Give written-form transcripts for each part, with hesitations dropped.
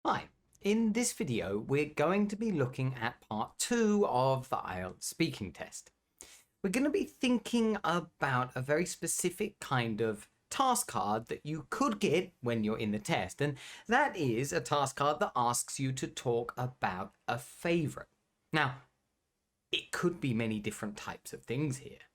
Hi, in this video we're going to be looking at part 2 of the IELTS speaking test. We're going to be thinking about a very specific kind of task card that you could get when you're in the test, and that is a task card that asks you to talk about a favourite. Now, it could be many different types of things here,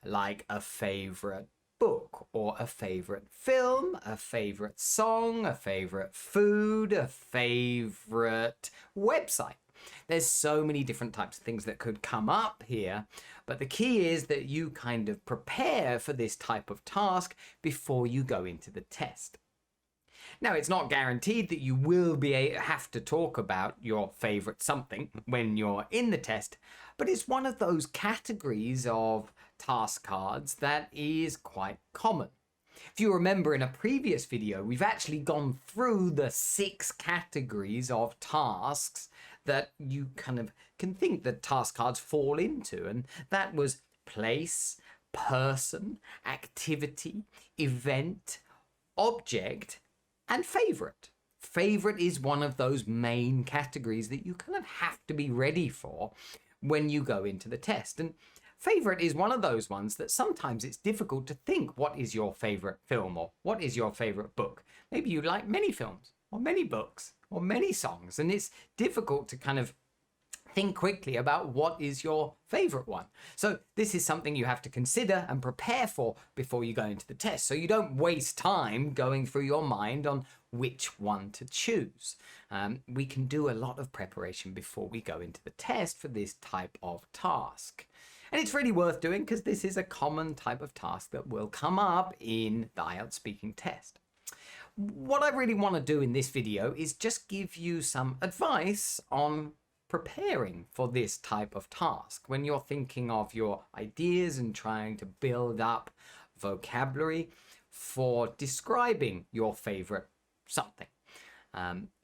like a favourite book or a favorite film, a favorite song, a favorite food, a favorite website. There's so many different types of things that could come up here, but the key is that you kind of prepare for this type of task before you go into the test. Now, it's not guaranteed that you will have to talk about your favorite something when you're in the test, but it's one of those categories of task cards that is quite common. If you remember in a previous video, we've actually gone through the 6 categories of tasks that you kind of can think that task cards fall into, and that was place, person, activity, event, object, and favorite. Favorite is one of those main categories that you kind of have to be ready for when you go into the test. And favorite is one of those ones that sometimes it's difficult to think what is your favorite film or what is your favorite book. Maybe you like many films or many books or many songs, and it's difficult to kind of think quickly about what is your favorite one. So this is something you have to consider and prepare for before you go into the test, so you don't waste time going through your mind on which one to choose. We can do a lot of preparation before we go into the test for this type of task. And it's really worth doing because this is a common type of task that will come up in the IELTS speaking test. What I really want to do in this video is just give you some advice on preparing for this type of task when you're thinking of your ideas and trying to build up vocabulary for describing your favorite something.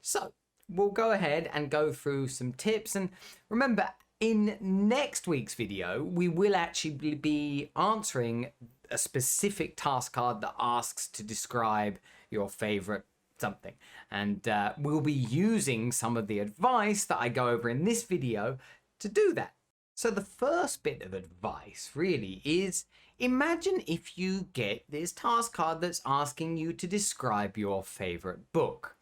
So we'll go ahead and go through some tips, and remember, in next week's video we will actually be answering a specific task card that asks to describe your favorite something, and we'll be using some of the advice that I go over in this video to do that. So the first bit of advice really is, imagine if you get this task card that's asking you to describe your favorite book.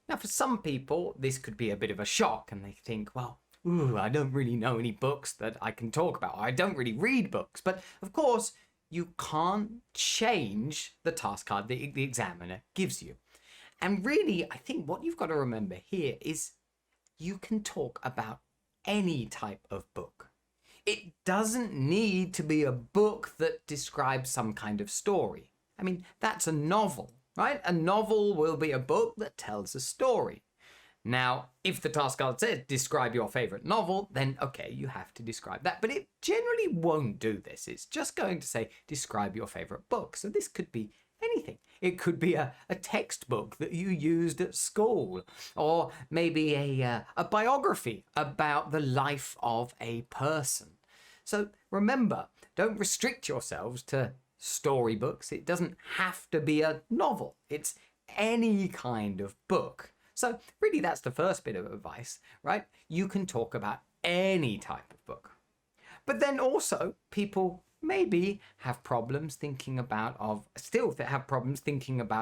Now, for some people this could be a bit of a shock, and they think, well, I don't really know any books that I can talk about. I don't really read books. But of course you can't change the task card that the examiner gives you. And really, I think what you've got to remember here is you can talk about any type of book. It doesn't need to be a book that describes some kind of story. I mean, that's a novel, right? A novel will be a book that tells a story. Now, if the task card says describe your favorite novel, then okay, you have to describe that. But it generally won't do this. It's just going to say describe your favorite book. So this could be anything. It could be a textbook that you used at school, or maybe a biography about the life of a person. So remember, don't restrict yourselves to storybooks. It doesn't have to be a novel. It's any kind of book. So really, that's the first bit of advice, right? You can talk about any type of book. But then also, people maybe have problems thinking about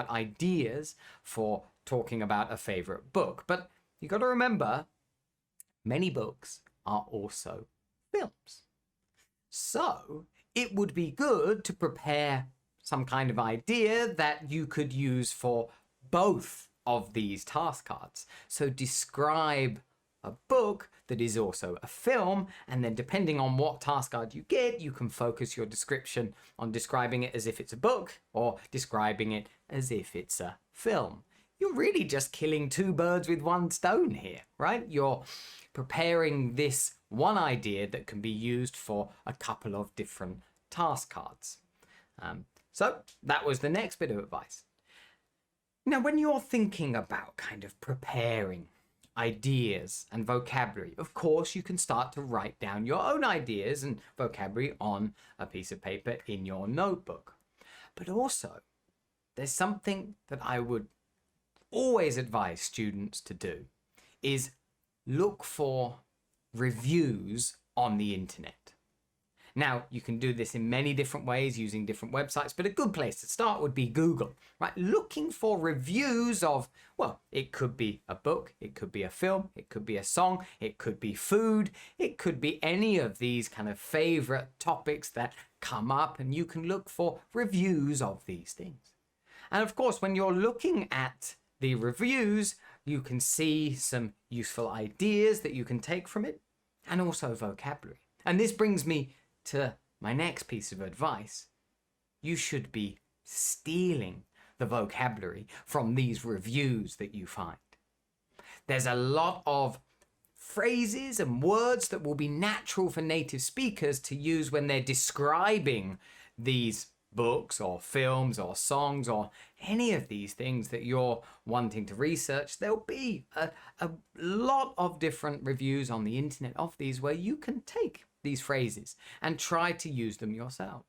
ideas for talking about a favorite book. But you got to remember, many books are also films. So it would be good to prepare some kind of idea that you could use for both of these task cards. So describe a book that is also a film, and then depending on what task card you get, you can focus your description on describing it as if it's a book or describing it as if it's a film. You're really just killing 2 birds with 1 stone here, right? You're preparing this one idea that can be used for a couple of different task cards. So that was the next bit of advice. Now, when you're thinking about kind of preparing ideas and vocabulary, of course, you can start to write down your own ideas and vocabulary on a piece of paper in your notebook. But also, there's something that I would always advise students to do is look for reviews on the internet. Now, you can do this in many different ways using different websites, but a good place to start would be Google, right? Looking for reviews of, well, it could be a book, it could be a film, it could be a song, it could be food, it could be any of these kind of favorite topics that come up, and you can look for reviews of these things. And of course, when you're looking at the reviews, you can see some useful ideas that you can take from it, and also vocabulary. And this brings me to my next piece of advice. You should be stealing the vocabulary from these reviews that you find. There's a lot of phrases and words that will be natural for native speakers to use when they're describing these books or films or songs or any of these things that you're wanting to research. There'll be a lot of different reviews on the internet of these where you can take these phrases and try to use them yourself.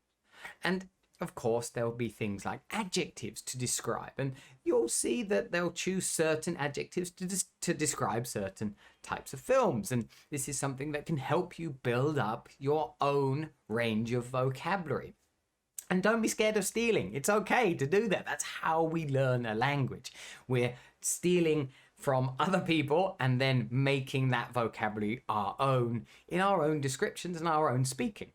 And of course, there'll be things like adjectives to describe, and you'll see that they'll choose certain adjectives to describe certain types of films. And this is something that can help you build up your own range of vocabulary. And don't be scared of stealing. It's okay to do that. That's how we learn a language. We're stealing from other people and then making that vocabulary our own in our own descriptions and our own speaking.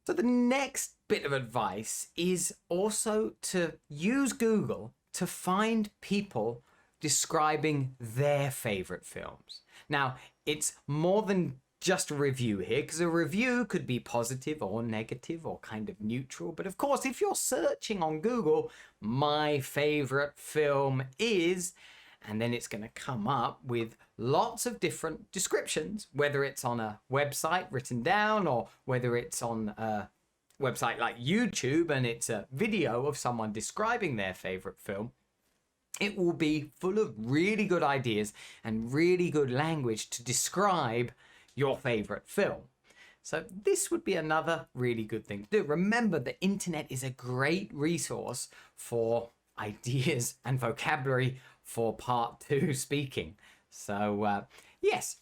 So the next bit of advice is also to use Google to find people describing their favorite films. Now, it's more than just a review here, because a review could be positive or negative or kind of neutral. But of course, if you're searching on Google, my favorite film is, and then it's going to come up with lots of different descriptions, whether it's on a website written down or whether it's on a website like YouTube and it's a video of someone describing their favorite film. It will be full of really good ideas and really good language to describe your favorite film. So this would be another really good thing to do. Remember, the internet is a great resource for ideas and vocabulary for part 2 speaking. So yes.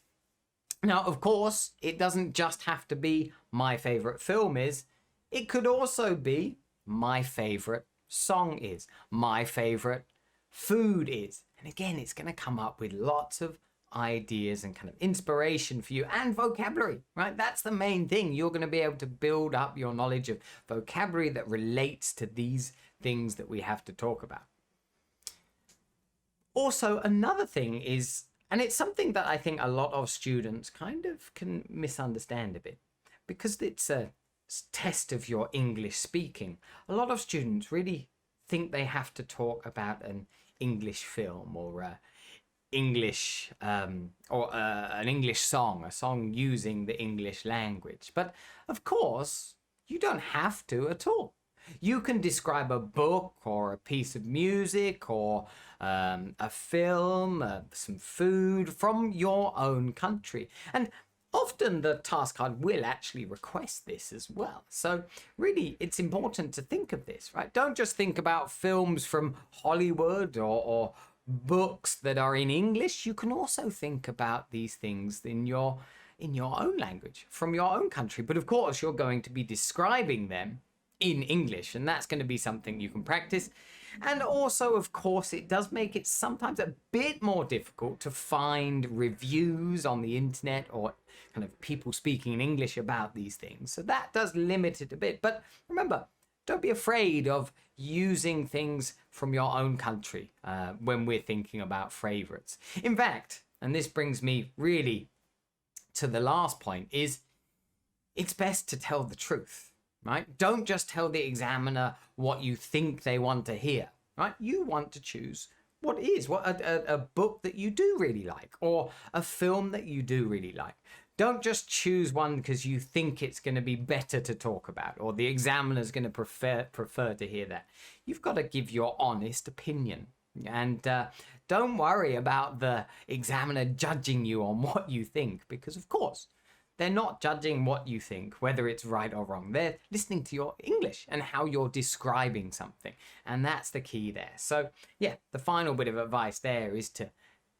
Now, of course, it doesn't just have to be my favorite film is. It could also be my favorite song is, my favorite food is. And again, it's going to come up with lots of ideas and kind of inspiration for you and vocabulary, right? That's the main thing. You're going to be able to build up your knowledge of vocabulary that relates to these things that we have to talk about. Also, another thing is, and it's something that I think a lot of students kind of can misunderstand a bit, because it's a test of your English speaking. A lot of students really think they have to talk about an English film or English or an English song, a song using the English language. But of course, you don't have to at all. You can describe a book or a piece of music or a film, some food from your own country. And often the task card will actually request this as well. So really, it's important to think of this, right? Don't just think about films from Hollywood or books that are in English. You can also think about these things in your own language, from your own country. But of course, you're going to be describing them in English, and that's going to be something you can practice. And also, of course, it does make it sometimes a bit more difficult to find reviews on the internet or kind of people speaking in English about these things. So that does limit it a bit. But remember, don't be afraid of using things from your own country when we're thinking about favorites. In fact, and this brings me really to the last point, is it's best to tell the truth, right? Don't just tell the examiner what you think they want to hear, right? You want to choose what is, a book that you do really like or a film that you do really like. Don't just choose one because you think it's going to be better to talk about or the examiner's going to prefer to hear that. You've got to give your honest opinion. And don't worry about the examiner judging you on what you think, because of course They're not judging what you think, whether it's right or wrong. They're listening to your English and how you're describing something. And that's the key there. So yeah, the final bit of advice there is to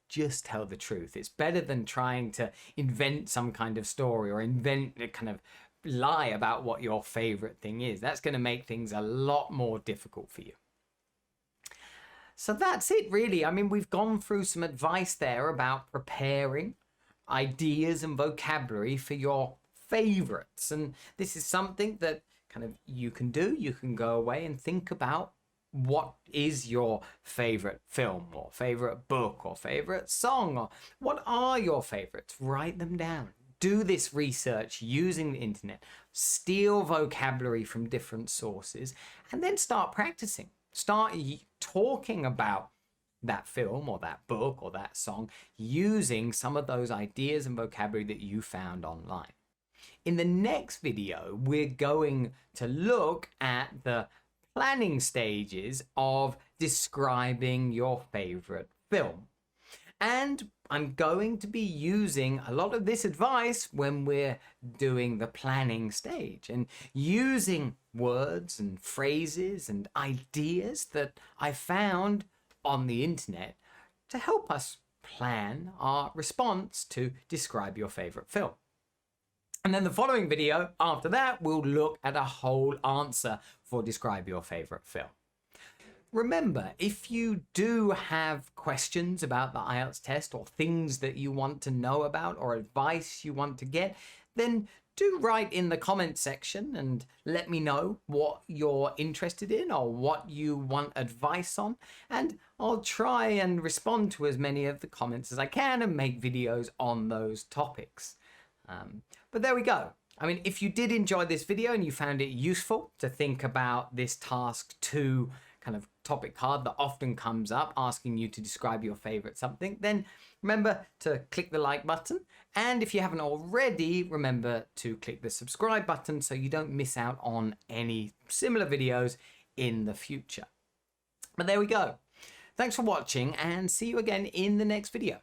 just tell the truth. It's better than trying to invent some kind of story or invent a kind of lie about what your favorite thing is. That's going to make things a lot more difficult for you. So that's it really. I mean, we've gone through some advice there about preparing ideas and vocabulary for your favorites. And this is something that kind of you can do. You can go away and think about what is your favorite film or favorite book or favorite song, or what are your favorites? Write them down. Do this research using the internet, steal vocabulary from different sources, and then start practicing. Start talking about that film or that book or that song using some of those ideas and vocabulary that you found online. In the next video, we're going to look at the planning stages of describing your favorite film. And I'm going to be using a lot of this advice when we're doing the planning stage and using words and phrases and ideas that I found on the internet to help us plan our response to describe your favorite film. And then the following video after that, we'll look at a whole answer for describe your favorite film. Remember, if you do have questions about the IELTS test or things that you want to know about or advice you want to get, then do write in the comment section and let me know what you're interested in or what you want advice on, and I'll try and respond to as many of the comments as I can and make videos on those topics. But there we go. I mean, if you did enjoy this video and you found it useful to think about this task 2 kind of topic card that often comes up asking you to describe your favorite something, then remember to click the like button. And if you haven't already, remember to click the subscribe button so you don't miss out on any similar videos in the future. But there we go. Thanks for watching and see you again in the next video.